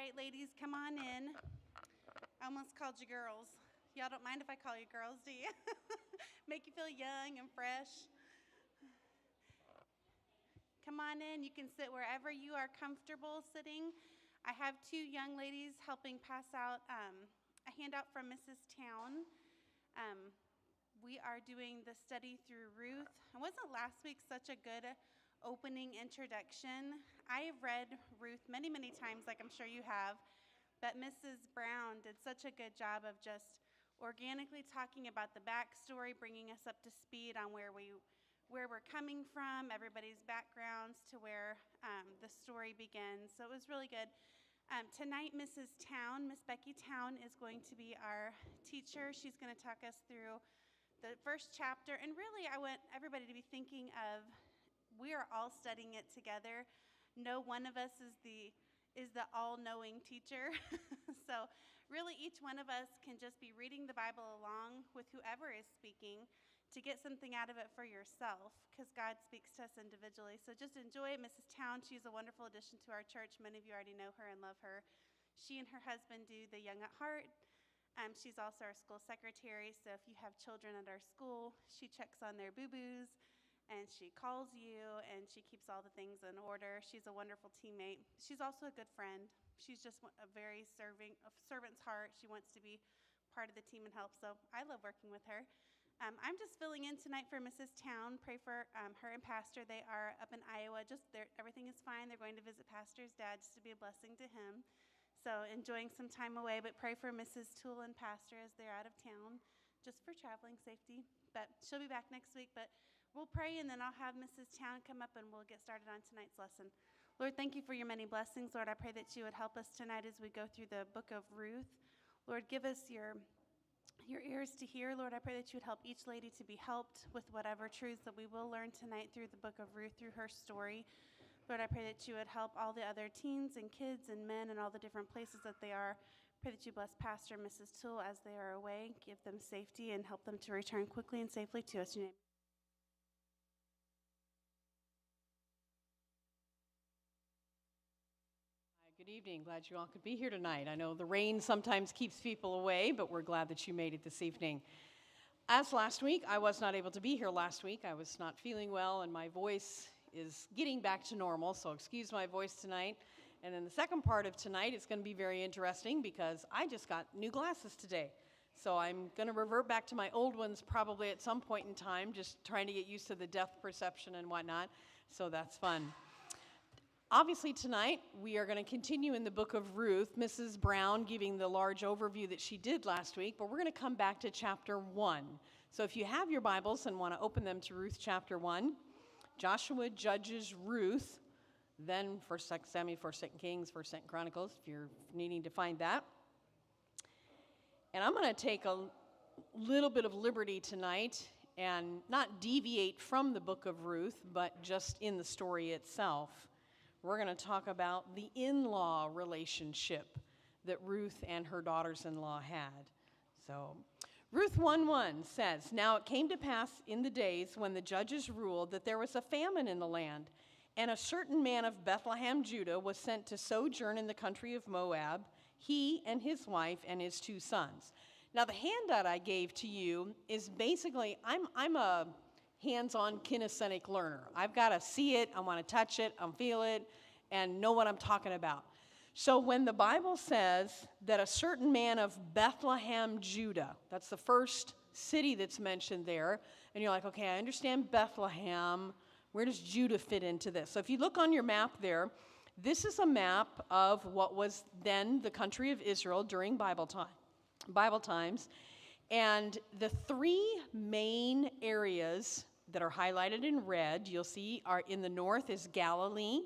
right, ladies, come on in. I almost called you girls. Y'all don't mind if I call you girls, do you? Make you feel young and fresh. Come on in. You can sit wherever you are comfortable sitting. I have two young ladies helping pass out a handout from Mrs. Towne. We are doing the study through Ruth. And wasn't last week such a good opening introduction? I have read Ruth many, many times, like I'm sure you have, but Mrs. Brown did such a good job of just organically talking about the backstory, bringing us up to speed on where we're coming from, everybody's backgrounds to where the story begins. So it was really good. Tonight, Mrs. Towne, Miss Becky Towne, is going to be our teacher. She's going to talk us through the first chapter. And really, I want everybody to be thinking of, we are all studying it together. No one of us is the all-knowing teacher. So really, each one of us can just be reading the Bible along with whoever is speaking to get something out of it for yourself, because God speaks to us individually. So just enjoy it. Mrs. Towne, she's a wonderful addition to our church. Many of you already know her and love her. She and her husband do the Young at Heart. She's also our school secretary, so if you have children at our school, she checks on their boo-boos, and she calls you, and she keeps all the things in order. She's a wonderful teammate. She's also a good friend. She's just a very servant's heart. She wants to be part of the team and help, so I love working with her. I'm just filling in tonight for Mrs. Towne. Pray for her and Pastor. They are up in Iowa. Everything is fine. They're going to visit Pastor's dad just to be a blessing to him. So enjoying some time away, but pray for Mrs. Toole and Pastor as they're out of town, just for traveling safety. But she'll be back next week. But we'll pray, and then I'll have Mrs. Towne come up, and we'll get started on tonight's lesson. Lord, thank you for your many blessings. Lord, I pray that you would help us tonight as we go through the book of Ruth. Lord, give us your ears to hear. Lord, I pray that you would help each lady to be helped with whatever truths that we will learn tonight through the book of Ruth, through her story. Lord, I pray that you would help all the other teens and kids and men and all the different places that they are. Pray that you bless Pastor and Mrs. Toole as they are away, give them safety, and help them to return quickly and safely to us. In your name. Good evening. Glad you all could be here tonight. I know the rain sometimes keeps people away, but we're glad that you made it this evening. As last week, I was not able to be here last week. I was not feeling well, and my voice is getting back to normal, so excuse my voice tonight. And then the second part of tonight is going to be very interesting because I just got new glasses today. So I'm going to revert back to my old ones probably at some point in time, just trying to get used to the depth perception and whatnot. So that's fun. Obviously tonight, we are going to continue in the book of Ruth, Mrs. Brown giving the large overview that she did last week, but we're going to come back to chapter 1. So if you have your Bibles and want to open them to Ruth chapter 1, Joshua, Judges, Ruth, then 1 Samuel, 1 Kings, 1 Chronicles, if you're needing to find that. And I'm going to take a little bit of liberty tonight and not deviate from the book of Ruth, but just in the story itself. We're going to talk about the in-law relationship that Ruth and her daughters-in-law had. So, Ruth 1:1 says, "Now it came to pass in the days when the judges ruled that there was a famine in the land, and a certain man of Bethlehem, Judah, was sent to sojourn in the country of Moab, he and his wife and his 2 sons." Now, the handout I gave to you is basically, I'm a hands-on kinesthetic learner. I've got to see it, I want to touch it, feel it, and know what I'm talking about. So when the Bible says that a certain man of Bethlehem, Judah, that's the first city that's mentioned there, and you're like, okay, I understand Bethlehem, where does Judah fit into this? So if you look on your map there, this is a map of what was then the country of Israel during Bible times, and the 3 main areas that are highlighted in red, you'll see, are in the north is Galilee,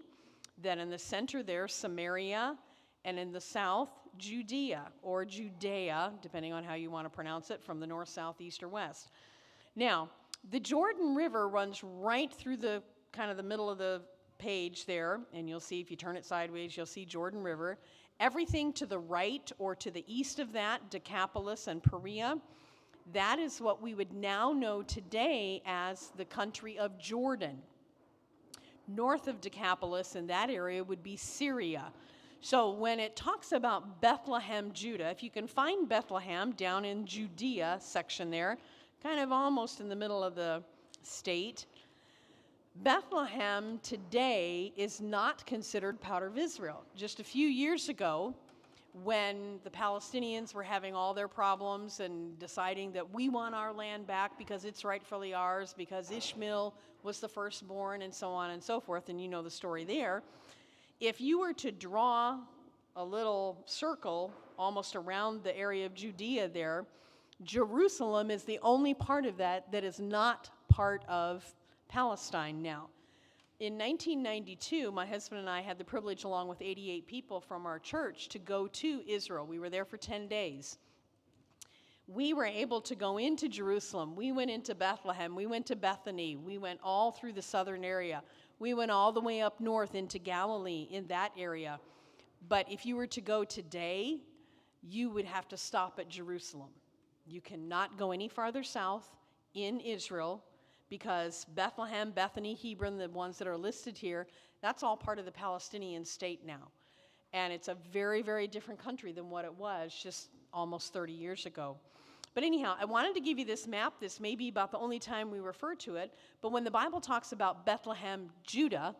then in the center there, Samaria, and in the south, Judea, or Judea, depending on how you want to pronounce it, from the north, south, east, or west. Now, the Jordan River runs right through the kind of the middle of the page there, and you'll see, if you turn it sideways, you'll see Jordan River. Everything to the right or to the east of that, Decapolis and Perea, that is what we would now know today as the country of Jordan. North of Decapolis in that area would be Syria. So when it talks about Bethlehem, Judah, if you can find Bethlehem down in Judea section there, kind of almost in the middle of the state, Bethlehem today is not considered part of Israel. Just a few years ago, when the Palestinians were having all their problems and deciding that we want our land back because it's rightfully ours, because Ishmael was the firstborn, and so on and so forth, and you know the story there. If you were to draw a little circle almost around the area of Judea there, Jerusalem is the only part of that that is not part of Palestine now. In 1992, my husband and I had the privilege, along with 88 people from our church, to go to Israel. We were there for 10 days. We were able to go into Jerusalem. We went into Bethlehem. We went to Bethany. We went all through the southern area. We went all the way up north into Galilee in that area. But if you were to go today, you would have to stop at Jerusalem. You cannot go any farther south in Israel, because Bethlehem, Bethany, Hebron, the ones that are listed here, that's all part of the Palestinian state now. And it's a very, very different country than what it was just almost 30 years ago. But anyhow, I wanted to give you this map. This may be about the only time we refer to it. But when the Bible talks about Bethlehem, Judah,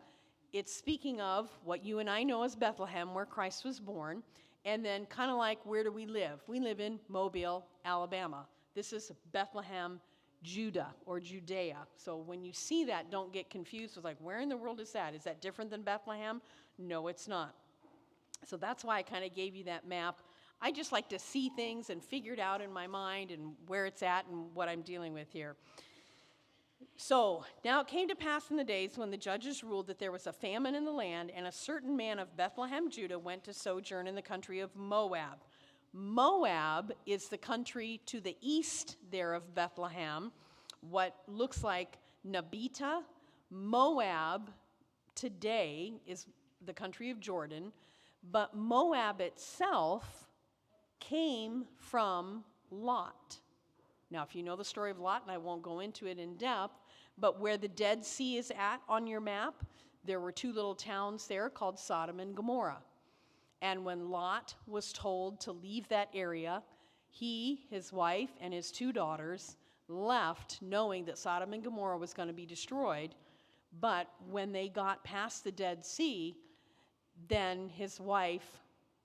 it's speaking of what you and I know as Bethlehem, where Christ was born. And then kind of like, where do we live? We live in Mobile, Alabama. This is Bethlehem, Judah, or Judea. So when you see that, don't get confused with like, where in the world is that? Is that different than Bethlehem? No, it's not. So that's why I kind of gave you that map. I just like to see things and figure it out in my mind and where it's at and what I'm dealing with here. So now it came to pass in the days when the judges ruled that there was a famine in the land, and a certain man of Bethlehem, Judah, went to sojourn in the country of Moab. Moab is the country to the east there of Bethlehem, what looks like Nabita. Moab today is the country of Jordan, but Moab itself came from Lot. Now, if you know the story of Lot, and I won't go into it in depth, but where the Dead Sea is at on your map, there were two little towns there called Sodom and Gomorrah. And when Lot was told to leave that area, he, his wife, and his two daughters left knowing that Sodom and Gomorrah was going to be destroyed. But when they got past the Dead Sea, then his wife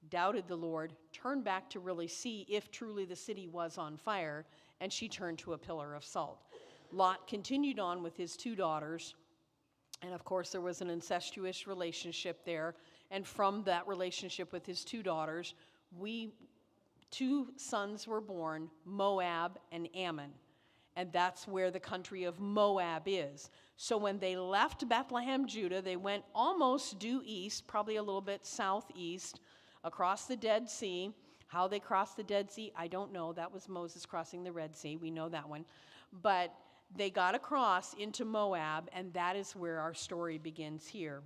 doubted the Lord, turned back to really see if truly the city was on fire, and she turned to a pillar of salt. Lot continued on with his two daughters, and of course there was an incestuous relationship there. And from that relationship with his two daughters, two sons were born, Moab and Ammon. And that's where the country of Moab is. So when they left Bethlehem, Judah, they went almost due east, probably a little bit southeast, across the Dead Sea. How they crossed the Dead Sea, I don't know. That was Moses crossing the Red Sea. We know that one. But they got across into Moab, and that is where our story begins here.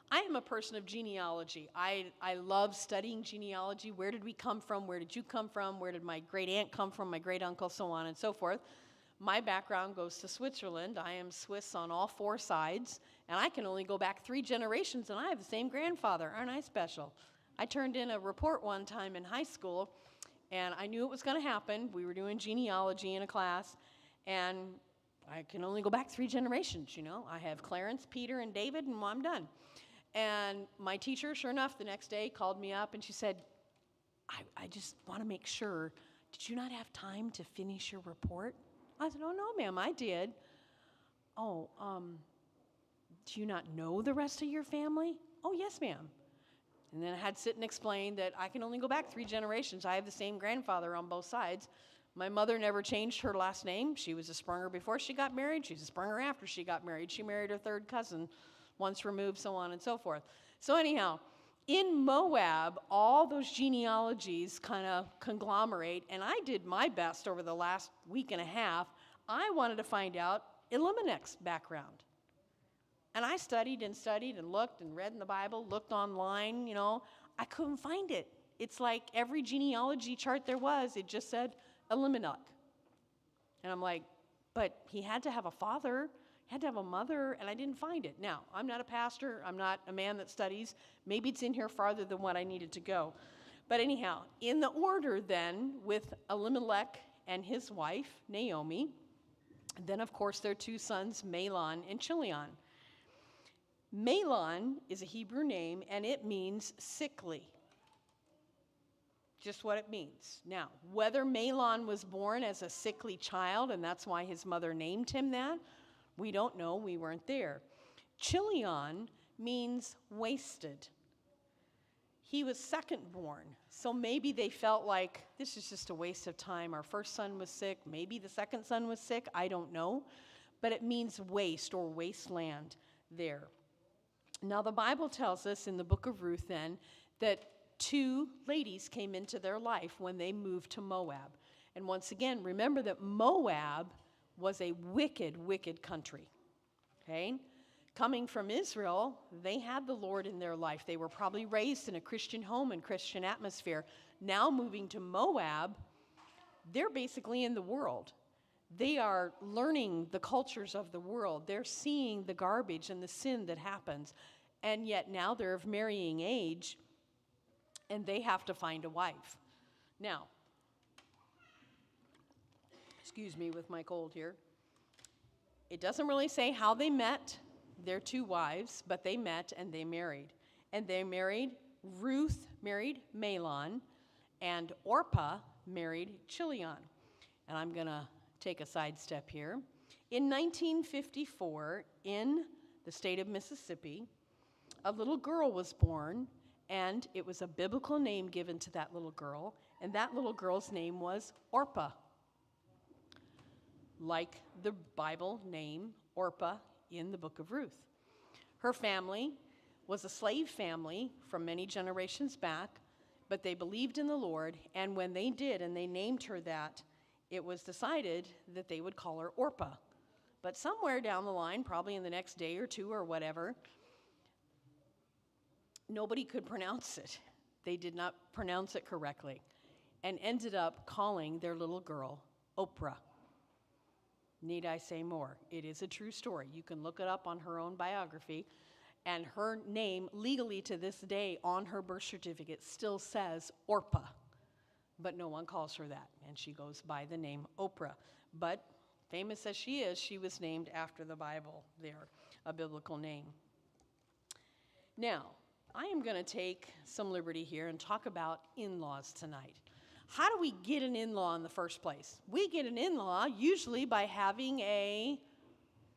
I am a person of genealogy. I love studying genealogy. Where did we come from? Where did you come from? Where did my great aunt come from? My great uncle, so on and so forth. My background goes to Switzerland. I am Swiss on all four sides, and I can only go back 3 generations, and I have the same grandfather. Aren't I special? I turned in a report one time in high school, and I knew it was going to happen. We were doing genealogy in a class, and I can only go back 3 generations, you know. I have Clarence, Peter, and David, and I'm done. And my teacher, sure enough, the next day called me up and she said, I just want to make sure, did you not have time to finish your report? I said, oh, no, ma'am, I did. Oh, do you not know the rest of your family? Oh, yes, ma'am. And then I had to sit and explain that I can only go back 3 generations. I have the same grandfather on both sides. My mother never changed her last name. She was a Sprunger before she got married. She's a Sprunger after she got married. She married her 3rd cousin once removed, so on and so forth. So anyhow, in Moab, all those genealogies kind of conglomerate, and I did my best over the last week and a half. I wanted to find out Elimelech's background. And I studied and looked and read in the Bible, looked online, you know. I couldn't find it. It's like every genealogy chart there was, it just said Elimelech. And I'm like, but he had to have a father. had to have a mother, and I didn't find it. Now, I'm not a pastor. I'm not a man that studies. Maybe it's in here farther than what I needed to go. But anyhow, in the order then, with Elimelech and his wife, Naomi, then of course their two sons, Mahlon and Chilion. Mahlon is a Hebrew name, and it means sickly. Just what it means. Now, whether Mahlon was born as a sickly child, and that's why his mother named him that, we don't know. We weren't there. Chilion means wasted. He was second born, so maybe they felt like this is just a waste of time. Our first son was sick. Maybe the second son was sick. I don't know. But it means waste or wasteland there. Now, the Bible tells us in the book of Ruth then that two ladies came into their life when they moved to Moab. And once again, remember that Moab was a wicked, wicked country. Okay? Coming from Israel, they had the Lord in their life. They were probably raised in a Christian home and Christian atmosphere. Now moving to Moab, they're basically in the world. They are learning the cultures of the world. They're seeing the garbage and the sin that happens. And yet now they're of marrying age, and they have to find a wife. Now, excuse me with my cold here. It doesn't really say how they met, their two wives, but they met and they married. And they married, Ruth married Mahlon, and Orpah married Chilion. And I'm going to take a sidestep here. In 1954, in the state of Mississippi, a little girl was born, and it was a biblical name given to that little girl, and that little girl's name was Orpah, like the Bible name Orpah in the book of Ruth. Her family was a slave family from many generations back, but they believed in the Lord, and when they did and they named her that, it was decided that they would call her Orpah. But somewhere down the line, probably in the next day or two or whatever, nobody could pronounce it. They did not pronounce it correctly and ended up calling their little girl Oprah. Need I say more? It is a true story. You can look it up on her own biography. And her name, legally to this day, on her birth certificate, still says Orpah. But no one calls her that. And she goes by the name Oprah. But famous as she is, she was named after the Bible there, a biblical name. Now, I am going to take some liberty here and talk about in-laws tonight. How do we get an in-law in the first place? We get an in-law usually by having a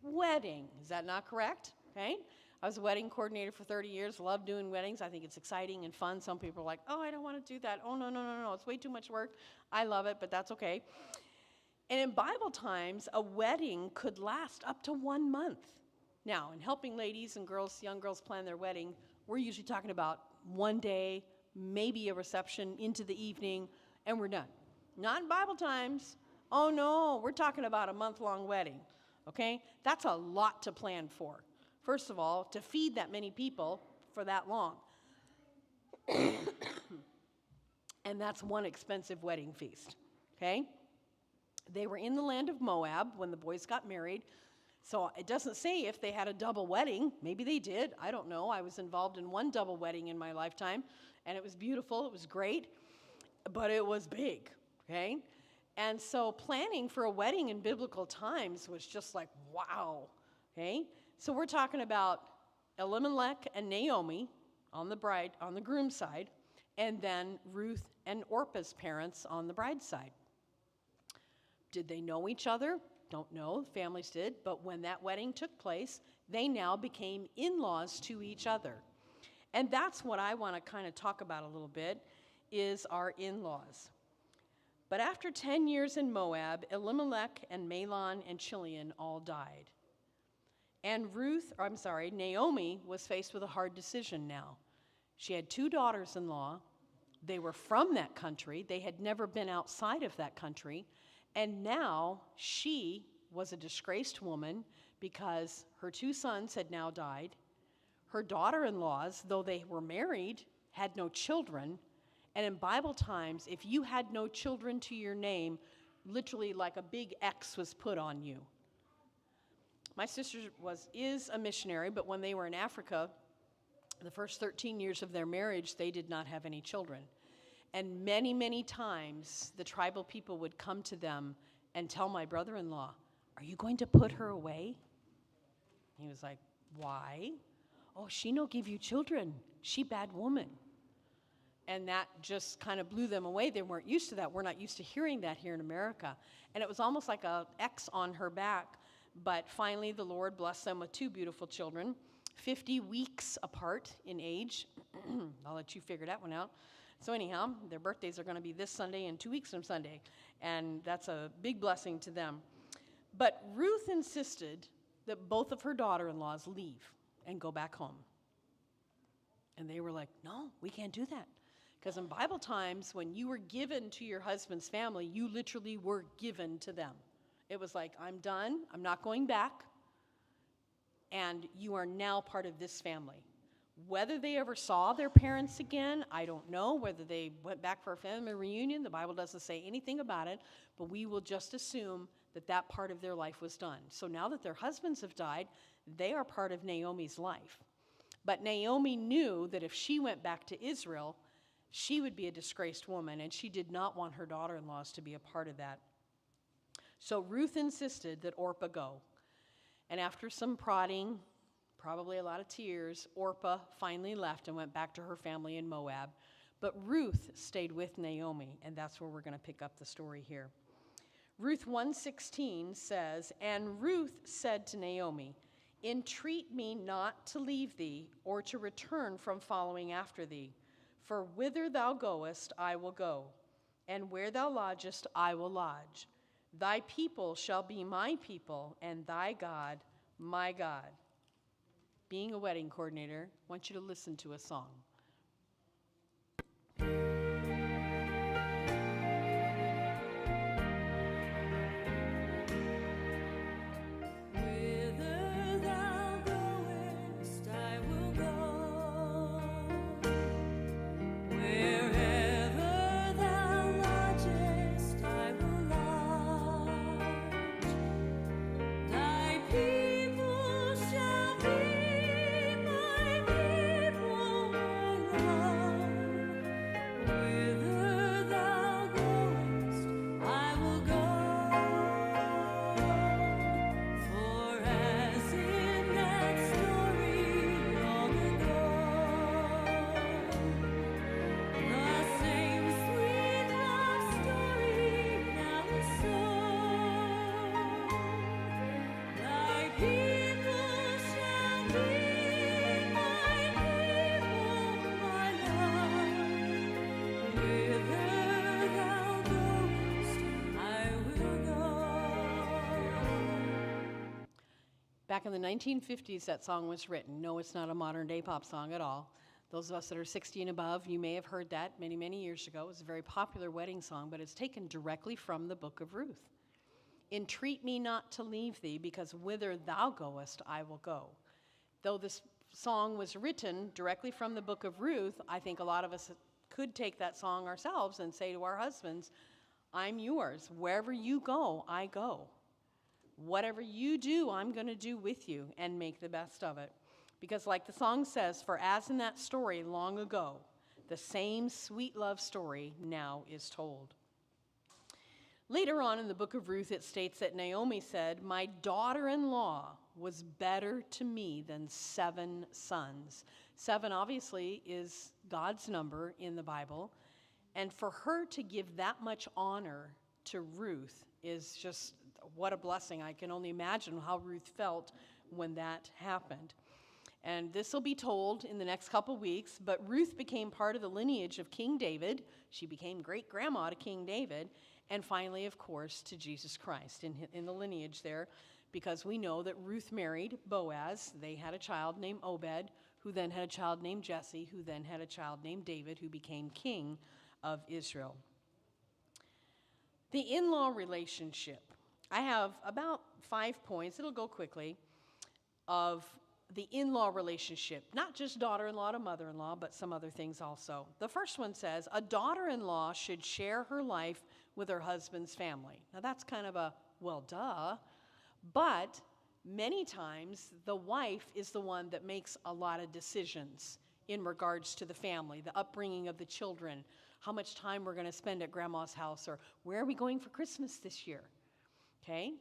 wedding. Is that not correct? Okay. I was a wedding coordinator for 30 years, love doing weddings. I think it's exciting and fun. Some people are like, oh, I don't want to do that. Oh, no, it's way too much work. I love it, but that's okay. And in Bible times, a wedding could last up to 1 month. Now, in helping ladies and girls, young girls plan their wedding, we're usually talking about one day, maybe a reception into the evening, and we're done. Not in Bible times. Oh no, we're talking about a month-long wedding, okay? That's a lot to plan for. First of all, to feed that many people for that long. And that's one expensive wedding feast, okay? They were in the land of Moab when the boys got married, so it doesn't say if they had a double wedding. Maybe they did. I don't know. I was involved in one double wedding in my lifetime, and it was beautiful. It was great. But it was big, okay? And so planning for a wedding in biblical times was just like, wow, okay? So we're talking about Elimelech and Naomi on the groom's side, and then Ruth and Orpah's parents on the bride's side. Did they know each other? Don't know. Families did. But when that wedding took place, they now became in-laws to each other. And that's what I want to kind of talk about a little bit, is our in-laws. But after 10 years in Moab, Elimelech and Mahlon and Chilion all died. And Naomi was faced with a hard decision now. She had 2 daughters-in-law. They were from that country. They had never been outside of that country. And now she was a disgraced woman because her 2 sons had now died. Her daughter-in-laws, though they were married, had no children. And in Bible times, if you had no children to your name, literally like a big X was put on you. My sister is a missionary, but when they were in Africa, the first 13 years of their marriage, they did not have any children. And many, many times, the tribal people would come to them and tell my brother-in-law, "Are you going to put her away?" He was like, "Why?" "Oh, she no give you children. She bad woman." And that just kind of blew them away. They weren't used to that. We're not used to hearing that here in America. And it was almost like an X on her back. But finally, the Lord blessed them with 2 beautiful children, 50 weeks apart in age. I'll let you figure that one out. So anyhow, their birthdays are going to be this Sunday and 2 weeks from Sunday. And that's a big blessing to them. But Ruth insisted that both of her daughter-in-laws leave and go back home. And they were like, "No, we can't do that." Because in Bible times, when you were given to your husband's family, you literally were given to them. It was like, "I'm done, I'm not going back, and you are now part of this family." Whether they ever saw their parents again, I don't know. Whether they went back for a family reunion, the Bible doesn't say anything about it, but we will just assume that that part of their life was done. So now that their husbands have died, they are part of Naomi's life. But Naomi knew that if she went back to Israel, she would be a disgraced woman, and she did not want her daughter-in-laws to be a part of that. So Ruth insisted that Orpah go. And after some prodding, probably a lot of tears, Orpah finally left and went back to her family in Moab. But Ruth stayed with Naomi, and that's where we're going to pick up the story here. Ruth 1:16 says, "And Ruth said to Naomi, 'Entreat me not to leave thee or to return from following after thee. For whither thou goest, I will go, and where thou lodgest, I will lodge. Thy people shall be my people, and thy God, my God.'" Being a wedding coordinator, I want you to listen to a song. Back in the 1950s, that song was written. No, it's not a modern-day pop song at all. Those of us that are 60 and above, you may have heard that many, many years ago. It was a very popular wedding song, but it's taken directly from the book of Ruth. "Entreat me not to leave thee, because whither thou goest, I will go." Though this song was written directly from the book of Ruth, I think a lot of us could take that song ourselves and say to our husbands, "I'm yours. Wherever you go, I go. Whatever you do, I'm going to do with you," and make the best of it. Because like the song says, "For as in that story long ago, the same sweet love story now is told." Later on in the book of Ruth, it states that Naomi said, "My daughter-in-law was better to me than 7 sons." 7 obviously is God's number in the Bible. And for her to give that much honor to Ruth is just what a blessing. I can only imagine how Ruth felt when that happened. And this will be told in the next couple weeks, but Ruth became part of the lineage of King David. She became great-grandma to King David, and finally, of course, to Jesus Christ in the lineage there, because we know that Ruth married Boaz. They had a child named Obed, who then had a child named Jesse, who then had a child named David, who became king of Israel. The in-law relationship. I have about 5 points, it'll go quickly, of the in-law relationship. Not just daughter-in-law to mother-in-law, but some other things also. The first one says, a daughter-in-law should share her life with her husband's family. Now that's kind of a, well, duh, but many times the wife is the one that makes a lot of decisions in regards to the family, the upbringing of the children, how much time we're going to spend at grandma's house, or where are we going for Christmas this year, okay?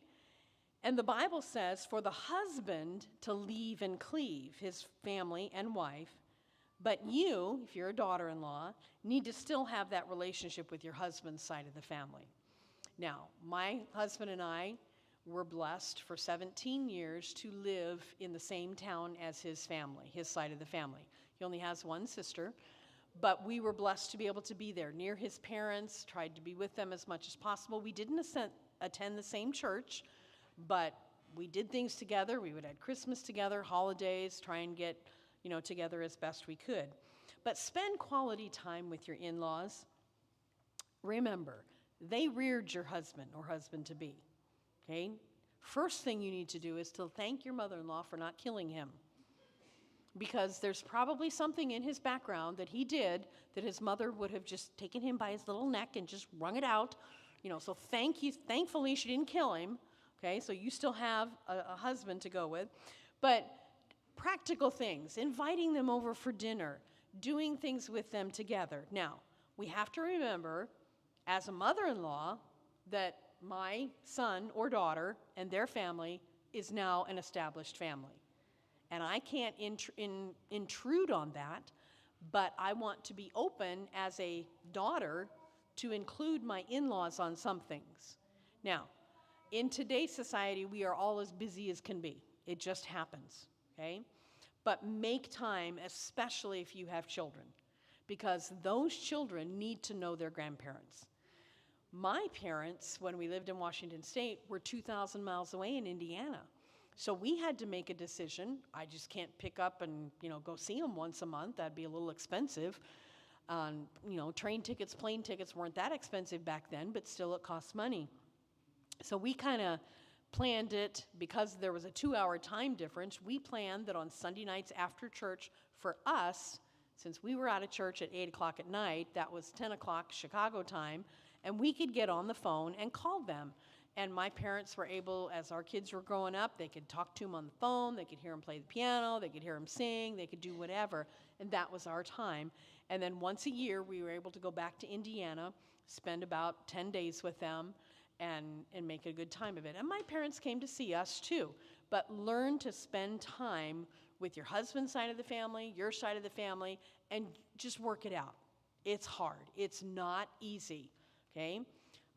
And the Bible says for the husband to leave and cleave his family and wife, but you, if you're a daughter-in-law, need to still have that relationship with your husband's side of the family. Now, my husband and I were blessed for 17 years to live in the same town as his family, his side of the family. He only has one sister, but we were blessed to be able to be there near his parents, tried to be with them as much as possible. We didn't attend the same church, but we did things together. We would have Christmas together, holidays, try and get, together as best we could. But spend quality time with your in-laws. Remember, they reared your husband or husband-to-be, okay? First thing you need to do is to thank your mother-in-law for not killing him, because there's probably something in his background that he did that his mother would have just taken him by his little neck and just wrung it out. So thankfully she didn't kill him, okay? So you still have a husband to go with. But practical things, inviting them over for dinner, doing things with them together. Now, we have to remember, as a mother-in-law, that my son or daughter and their family is now an established family. And I can't intrude on that, but I want to be open as a daughter to include my in-laws on some things. Now, in today's society, we are all as busy as can be. It just happens, okay? But make time, especially if you have children, because those children need to know their grandparents. My parents, when we lived in Washington State, were 2,000 miles away in Indiana. So we had to make a decision. I just can't pick up and, go see them once a month. That'd be a little expensive. Train tickets, plane tickets weren't that expensive back then, but still it costs money. So we kind of planned it, because there was a 2-hour time difference. We planned that on Sunday nights after church for us, since we were out of church at 8 o'clock at night, that was 10 o'clock Chicago time, and we could get on the phone and call them. And my parents were able, as our kids were growing up, they could talk to them on the phone, they could hear them play the piano, they could hear them sing, they could do whatever, and that was our time. And then once a year, we were able to go back to Indiana, spend about 10 days with them, and make a good time of it. And my parents came to see us too, but learn to spend time with your husband's side of the family, your side of the family, and just work it out. It's hard. It's not easy, okay?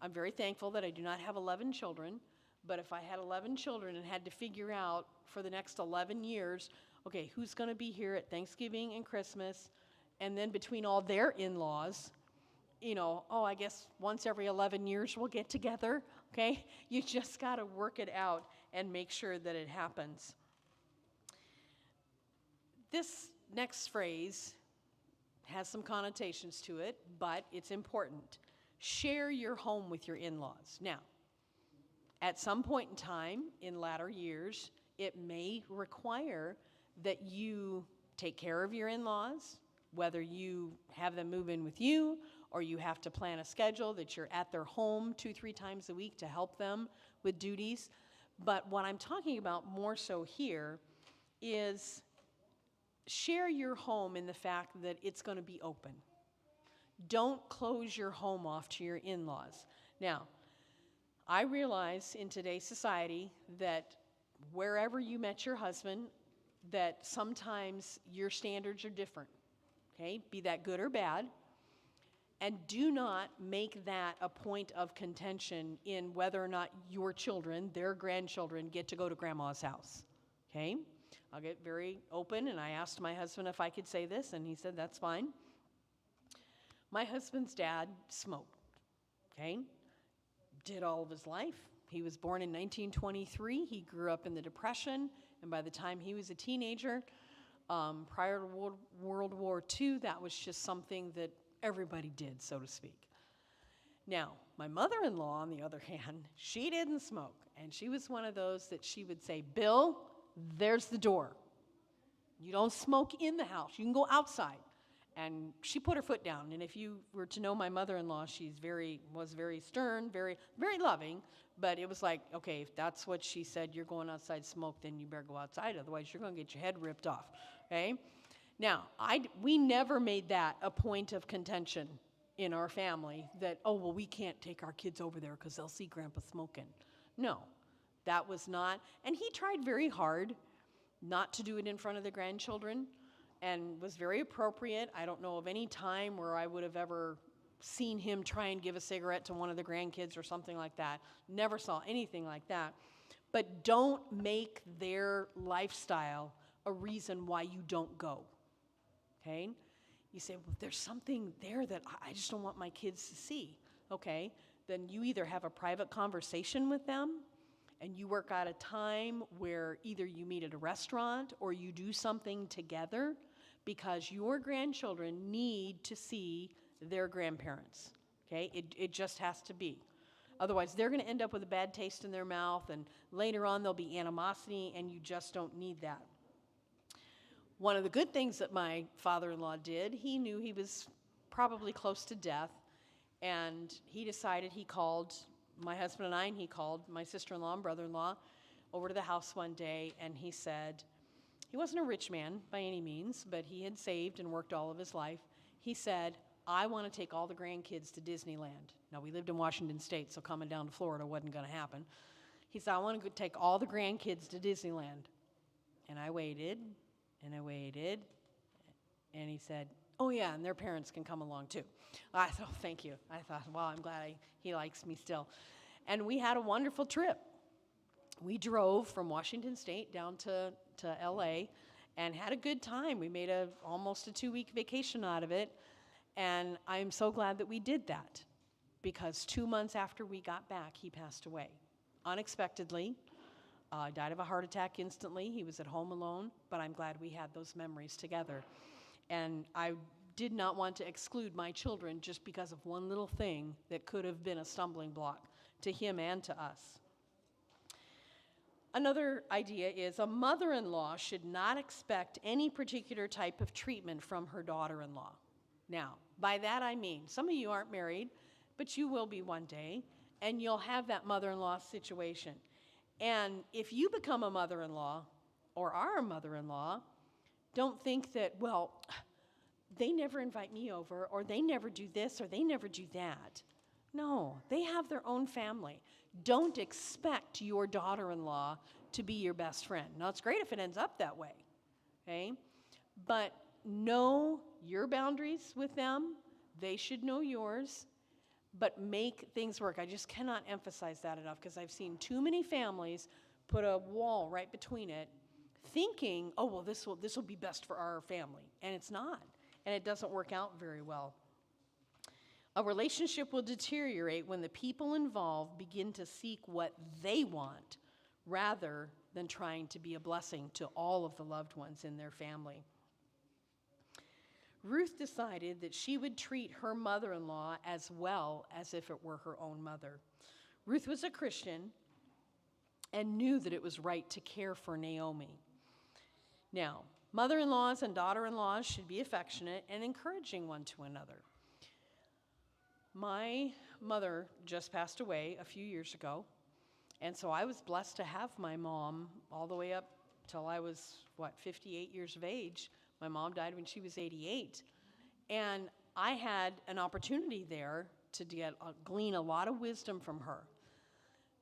I'm very thankful that I do not have 11 children, but if I had 11 children and had to figure out for the next 11 years, okay, who's going to be here at Thanksgiving and Christmas, and then between all their in-laws, I guess once every 11 years we'll get together, okay? You just got to work it out and make sure that it happens. This next phrase has some connotations to it, but it's important. Share your home with your in-laws. Now, at some point in time, in latter years, it may require that you take care of your in-laws, whether you have them move in with you, or you have to plan a schedule that you're at their home 2-3 times a week to help them with duties. But what I'm talking about more so here is share your home in the fact that it's going to be open. Don't close your home off to your in-laws. Now, I realize in today's society that wherever you met your husband, that sometimes your standards are different, okay? Be that good or bad. And do not make that a point of contention in whether or not your children, their grandchildren, get to go to grandma's house, okay? I'll get very open, and I asked my husband if I could say this, and he said, that's fine. My husband's dad smoked, okay? Did all of his life. He was born in 1923. He grew up in the Depression, and by the time he was a teenager, prior to World War II, that was just something that everybody did, so to speak. Now, my mother-in-law, on the other hand, she didn't smoke, and she was one of those that she would say, Bill, there's the door. You don't smoke in the house. You can go outside. And she put her foot down. And if you were to know my mother-in-law, was very stern, very, very loving. But it was like, okay, if that's what she said, you're going outside to smoke, then you better go outside. Otherwise, you're going to get your head ripped off. Okay? Now, we never made that a point of contention in our family that, oh, well, we can't take our kids over there because they'll see Grandpa smoking. No, that was not. And he tried very hard not to do it in front of the grandchildren, and was very appropriate. I don't know of any time where I would have ever seen him try and give a cigarette to one of the grandkids or something like that. Never saw anything like that. But don't make their lifestyle a reason why you don't go, okay? You say, well, there's something there that I just don't want my kids to see. Okay, then you either have a private conversation with them and you work out a time where either you meet at a restaurant or you do something together, because your grandchildren need to see their grandparents, okay? It just has to be. Otherwise, they're going to end up with a bad taste in their mouth, and later on there'll be animosity, and you just don't need that. One of the good things that my father-in-law did, he knew he was probably close to death, and he decided, he called my husband and I, and he called my sister-in-law and brother-in-law over to the house one day, and he said, he wasn't a rich man by any means, but he had saved and worked all of his life. He said, I want to take all the grandkids to Disneyland. Now, we lived in Washington State, so coming down to Florida wasn't going to happen. He said, I want to go take all the grandkids to Disneyland. And I waited, and I waited, and he said, oh yeah, and their parents can come along too. I thought, oh, thank you. I thought, well, I'm glad he likes me still. And we had a wonderful trip. We drove from Washington State down to LA and had a good time. We made almost a 2-week vacation out of it. And I'm so glad that we did that, because 2 months after we got back, he passed away unexpectedly. Died of a heart attack instantly. He was at home alone, but I'm glad we had those memories together. And I did not want to exclude my children just because of one little thing that could have been a stumbling block to him and to us. Another idea is a mother-in-law should not expect any particular type of treatment from her daughter-in-law. Now, by that I mean, some of you aren't married, but you will be one day, and you'll have that mother-in-law situation. And if you become a mother-in-law or are a mother-in-law, don't think that, well, they never invite me over, or they never do this, or they never do that. No, they have their own family. Don't expect your daughter-in-law to be your best friend. Now, it's great if it ends up that way, okay? But know your boundaries with them. They should know yours, but make things work. I just cannot emphasize that enough, because I've seen too many families put a wall right between it, thinking, oh, well, this will be best for our family, and it's not, and it doesn't work out very well. A relationship will deteriorate when the people involved begin to seek what they want rather than trying to be a blessing to all of the loved ones in their family. Ruth decided that she would treat her mother-in-law as well as if it were her own mother. Ruth was a Christian and knew that it was right to care for Naomi. Now, mother-in-laws and daughter-in-laws should be affectionate and encouraging one to another. My mother just passed away a few years ago, and so I was blessed to have my mom all the way up till I was, 58 years of age. My mom died when she was 88, and I had an opportunity there to glean a lot of wisdom from her.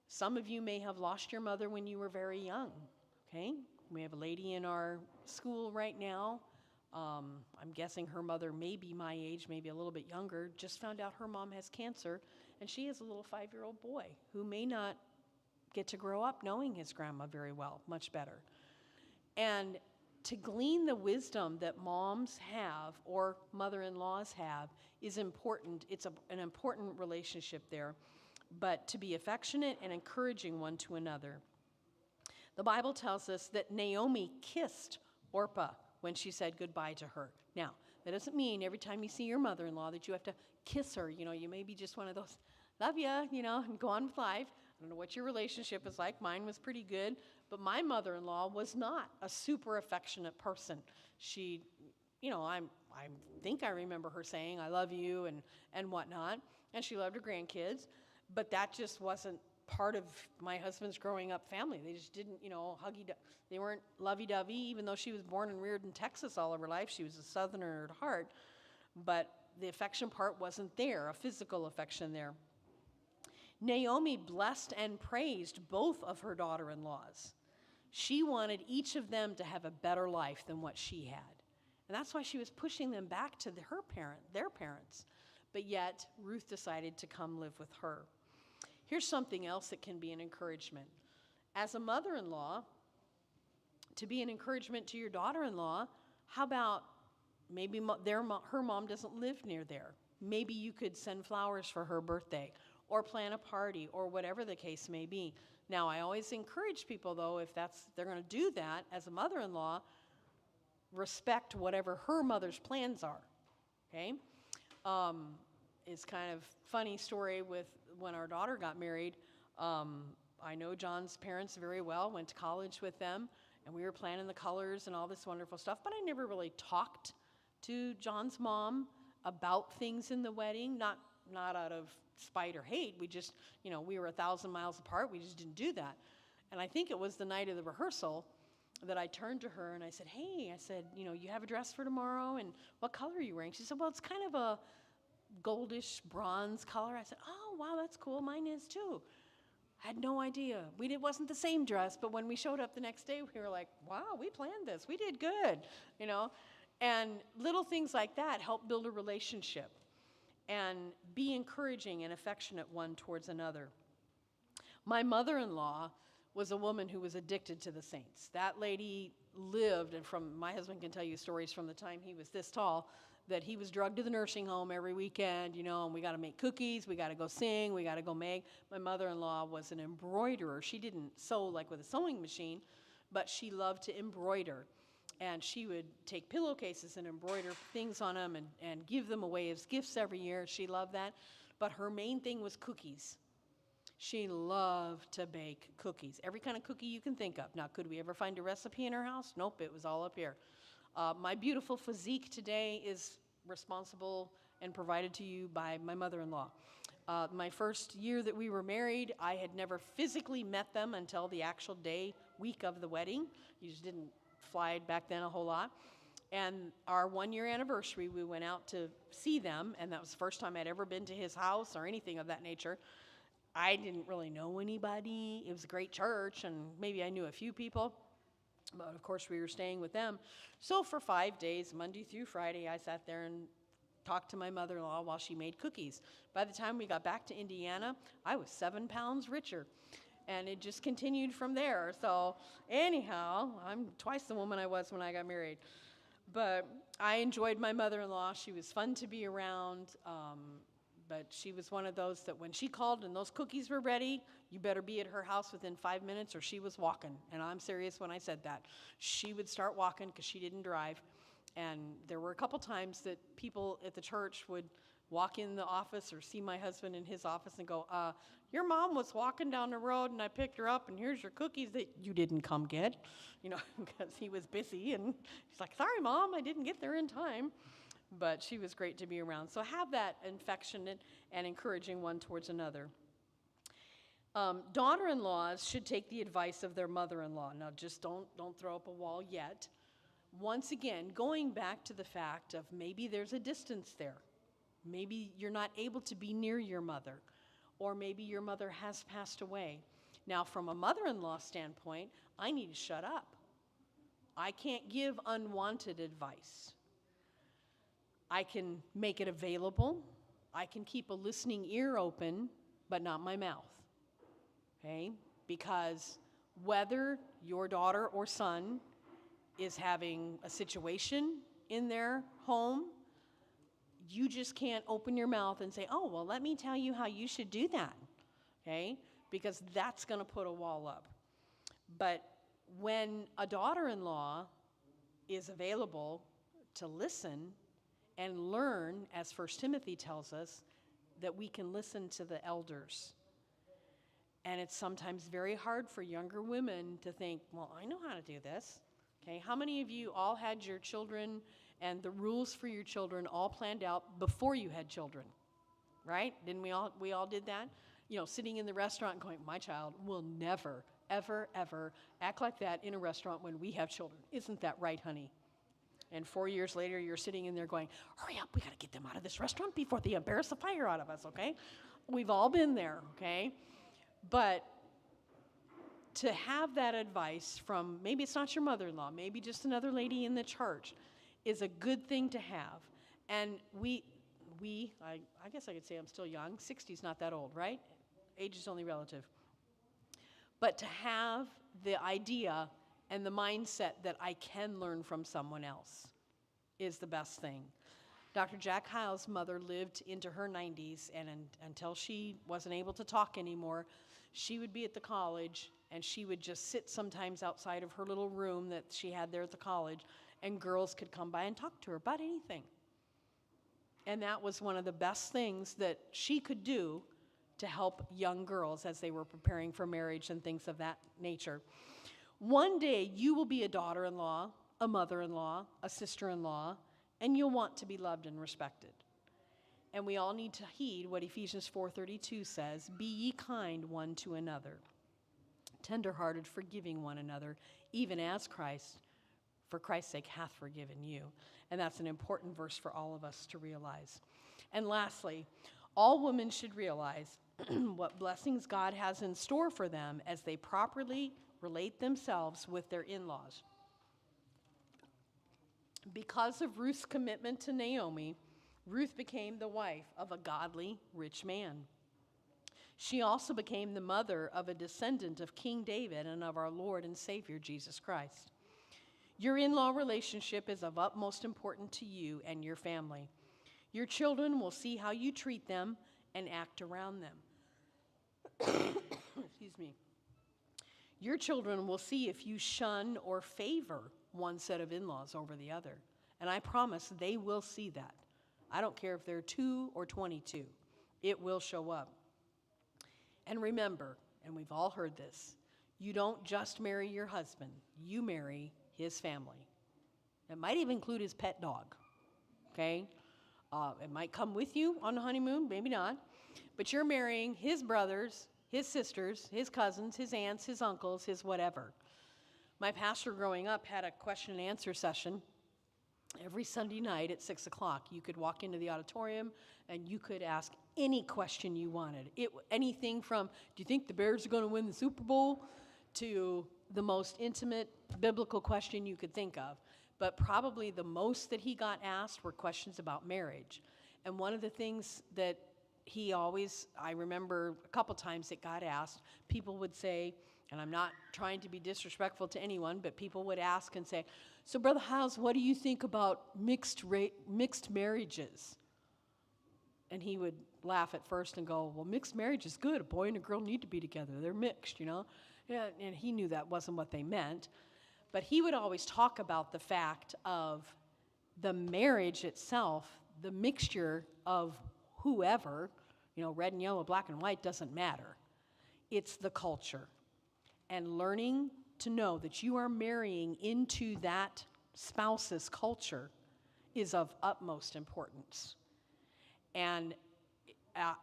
Some of you may have lost your mother when you were very young, okay? We have a lady in our school right now. I'm guessing her mother may be my age, maybe a little bit younger, just found out her mom has cancer, and she has a little 5-year-old boy who may not get to grow up knowing his grandma very well, much better. And to glean the wisdom that moms have or mother-in-laws have is important. It's an important relationship there, but to be affectionate and encouraging one to another. The Bible tells us that Naomi kissed Orpah when she said goodbye to her. Now, that doesn't mean every time you see your mother-in-law that you have to kiss her. You know, you may be just one of those, love ya, and go on with life. I don't know what your relationship is like. Mine was pretty good. But my mother-in-law was not a super affectionate person. She, I think I remember her saying, I love you and whatnot. And she loved her grandkids. But that just wasn't part of my husband's growing up family. They just didn't, they weren't lovey-dovey, even though she was born and reared in Texas all of her life. She was a Southerner at heart. But the affection part wasn't there, a physical affection there. Naomi blessed and praised both of her daughter-in-laws. She wanted each of them to have a better life than what she had. And that's why she was pushing them back to their parents. But yet, Ruth decided to come live with her. Here's something else that can be an encouragement. As a mother-in-law, to be an encouragement to your daughter-in-law, how about maybe her mom doesn't live near there. Maybe you could send flowers for her birthday or plan a party or whatever the case may be. Now, I always encourage people, though, if they're going to do that as a mother-in-law, respect whatever her mother's plans are, okay? It's kind of funny story with when our daughter got married. I know John's parents very well, went to college with them, and we were planning the colors and all this wonderful stuff, but I never really talked to John's mom about things in the wedding, not out of spite or hate. We just, we were 1,000 miles apart. We just didn't do that. And I think it was the night of the rehearsal that I turned to her and I said, hey, you have a dress for tomorrow, and what color are you wearing? She said, well, it's kind of a goldish bronze color. I said, oh, wow, that's cool. Mine is too. I had no idea. It wasn't the same dress, but when we showed up the next day, we were like, wow, we planned this. We did good, And little things like that help build a relationship and be encouraging and affectionate one towards another. My mother-in-law was a woman who was addicted to the saints. That lady lived, and my husband can tell you stories from the time he was this tall, that he was drugged to the nursing home every weekend, and we got to make cookies, we got to go sing, we got to go make. My mother-in-law was an embroiderer. She didn't sew like with a sewing machine, but she loved to embroider. And she would take pillowcases and embroider things on them and give them away as gifts every year. She loved that. But her main thing was cookies. She loved to bake cookies. Every kind of cookie you can think of. Now, could we ever find a recipe in her house? Nope, it was all up here. My beautiful physique today is responsible and provided to you by my mother-in-law. My first year that we were married, I had never physically met them until the actual week of the wedding. You just didn't fly back then a whole lot. And our 1-year anniversary, we went out to see them, and that was the first time I'd ever been to his house or anything of that nature. I didn't really know anybody. It was a great church, and maybe I knew a few people, but of course we were staying with them. So for 5 days, Monday through Friday, I sat there and talked to my mother-in-law while she made cookies. By the time we got back to Indiana, I was 7 pounds richer. And it just continued from there. So anyhow, I'm twice the woman I was when I got married. But I enjoyed my mother-in-law. She was fun to be around. But she was one of those that when she called and those cookies were ready, you better be at her house within 5 minutes or she was walking. And I'm serious when I said that. She would start walking because she didn't drive. And there were a couple times that people at the church would walk in the office or see my husband in his office and go, your mom was walking down the road and I picked her up and here's your cookies that you didn't come get, because he was busy. And he's like, sorry, Mom, I didn't get there in time. But she was great to be around. So have that affectionate and encouraging one towards another. Daughter-in-laws should take the advice of their mother-in-law. Now, just don't throw up a wall yet. Once again, going back to the fact of maybe there's a distance there. Maybe you're not able to be near your mother, or maybe your mother has passed away. Now, from a mother-in-law standpoint, I need to shut up. I can't give unwanted advice. I can make it available. I can keep a listening ear open, but not my mouth, okay? Because whether your daughter or son is having a situation in their home, you just can't open your mouth and say, oh, well, let me tell you how you should do that, okay? Because that's going to put a wall up. But when a daughter-in-law is available to listen and learn, as 1 Timothy tells us, that we can listen to the elders. And it's sometimes very hard for younger women to think, well, I know how to do this. Okay, how many of you all had your children and the rules for your children all planned out before you had children, right? Didn't we all did that? You know, sitting in the restaurant going, my child will never, ever, ever act like that in a restaurant when we have children. Isn't that right, honey? And 4 years later, you're sitting in there going, hurry up, we got to get them out of this restaurant before they embarrass the fire out of us, okay? We've all been there, okay? But to have that advice from, maybe it's not your mother-in-law, maybe just another lady in the church, is a good thing to have. And I guess I could say I'm still young. 60's not that old, right? Age is only relative. But to have the idea and the mindset that I can learn from someone else is the best thing. Dr. Jack Hyle's mother lived into her 90s, and until she wasn't able to talk anymore, she would be at the college, and she would just sit sometimes outside of her little room that she had there at the college, and girls could come by and talk to her about anything. And that was one of the best things that she could do to help young girls as they were preparing for marriage and things of that nature. One day, you will be a daughter-in-law, a mother-in-law, a sister-in-law, and you'll want to be loved and respected. And we all need to heed what Ephesians 4:32 says, be ye kind one to another, tender-hearted, forgiving one another, even as Christ, for Christ's sake, hath forgiven you. And that's an important verse for all of us to realize. And lastly, all women should realize what blessings God has in store for them as they properly relate themselves with their in-laws. Because of Ruth's commitment to Naomi, Ruth became the wife of a godly, rich man. She also became the mother of a descendant of King David and of our Lord and Savior, Jesus Christ. Your in-law relationship is of utmost importance to you and your family. Your children will see how you treat them and act around them. Excuse me. Your children will see if you shun or favor one set of in-laws over the other. And I promise they will see that. I don't care if they're 2 or 22. It will show up. And remember, and we've all heard this, you don't just marry your husband. You marry his family. It might even include his pet dog, okay? It might come with you on the honeymoon, maybe not. But you're marrying his brothers, his sisters, his cousins, his aunts, his uncles, his whatever. My pastor growing up had a question and answer session every Sunday night at 6 o'clock. You could walk into the auditorium and you could ask any question you wanted. Anything from, do you think the Bears are going to win the Super Bowl, to the most intimate biblical question you could think of. But probably the most that he got asked were questions about marriage. And one of the things that I remember a couple times it got asked, people would say, and I'm not trying to be disrespectful to anyone, but people would ask and say, so Brother Hyles, what do you think about mixed marriages? And he would laugh at first and go, well, mixed marriage is good. A boy and a girl need to be together. They're mixed, you know? Yeah, and he knew that wasn't what they meant. But he would always talk about the fact of the marriage itself, the mixture of whoever, you know, red and yellow, black and white, doesn't matter. It's the culture. And learning to know that you are marrying into that spouse's culture is of utmost importance. And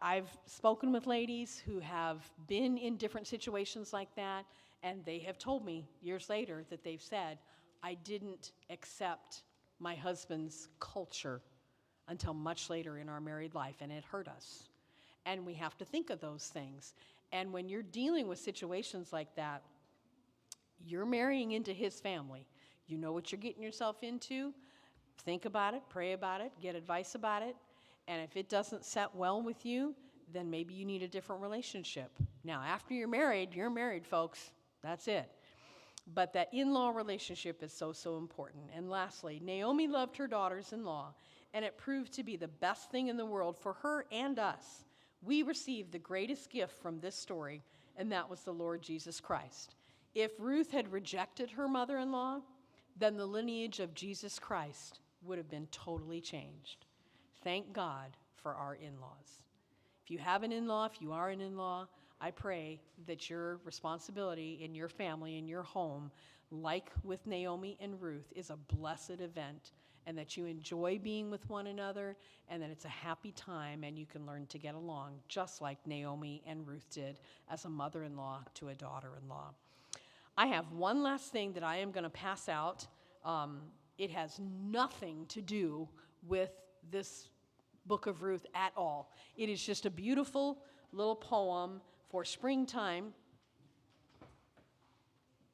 I've spoken with ladies who have been in different situations like that, and they have told me years later that they've said, I didn't accept my husband's culture until much later in our married life, and it hurt us. And we have to think of those things. And when you're dealing with situations like that, you're marrying into his family. You know what you're getting yourself into. Think about it, pray about it, get advice about it. And if it doesn't set well with you, then maybe you need a different relationship. Now, after you're married, folks. That's it. But that in-law relationship is so, so important. And lastly, Naomi loved her daughters-in-law, and it proved to be the best thing in the world for her and us. We received the greatest gift from this story, and that was the Lord Jesus Christ. If Ruth had rejected her mother-in-law, then the lineage of Jesus Christ would have been totally changed. Thank God for our in-laws. If you have an in-law, if you are an in-law, I pray that your responsibility in your family, in your home, like with Naomi and Ruth, is a blessed event, and that you enjoy being with one another, and that it's a happy time and you can learn to get along, just like Naomi and Ruth did as a mother-in-law to a daughter-in-law. I have one last thing that I am going to pass out. It has nothing to do with this book of Ruth at all. It is just a beautiful little poem for springtime.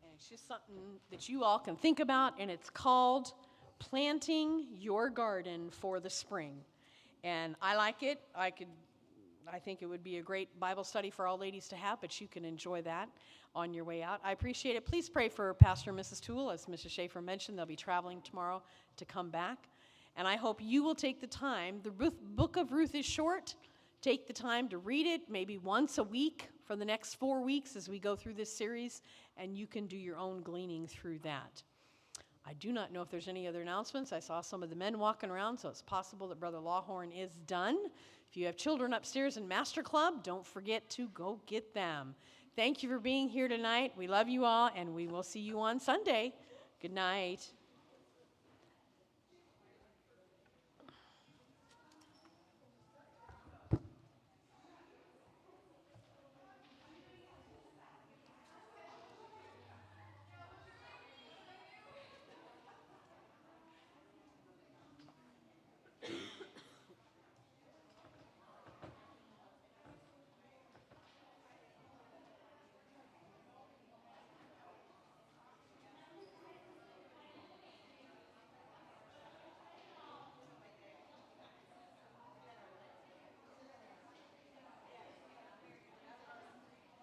And it's just something that you all can think about, and it's called Planting Your Garden for the Spring. And I like it. I think it would be a great Bible study for all ladies to have, but you can enjoy that on your way out. I appreciate it. Please pray for Pastor and Mrs. Toole. As Mrs. Schaefer mentioned, they'll be traveling tomorrow to come back. And I hope you will take the time. The book of Ruth is short. Take the time to read it maybe once a week for the next 4 weeks as we go through this series, and you can do your own gleaning through that. I do not know if there's any other announcements. I saw some of the men walking around, so it's possible that Brother Lawhorn is done. If you have children upstairs in Master Club, don't forget to go get them. Thank you for being here tonight. We love you all, and we will see you on Sunday. Good night.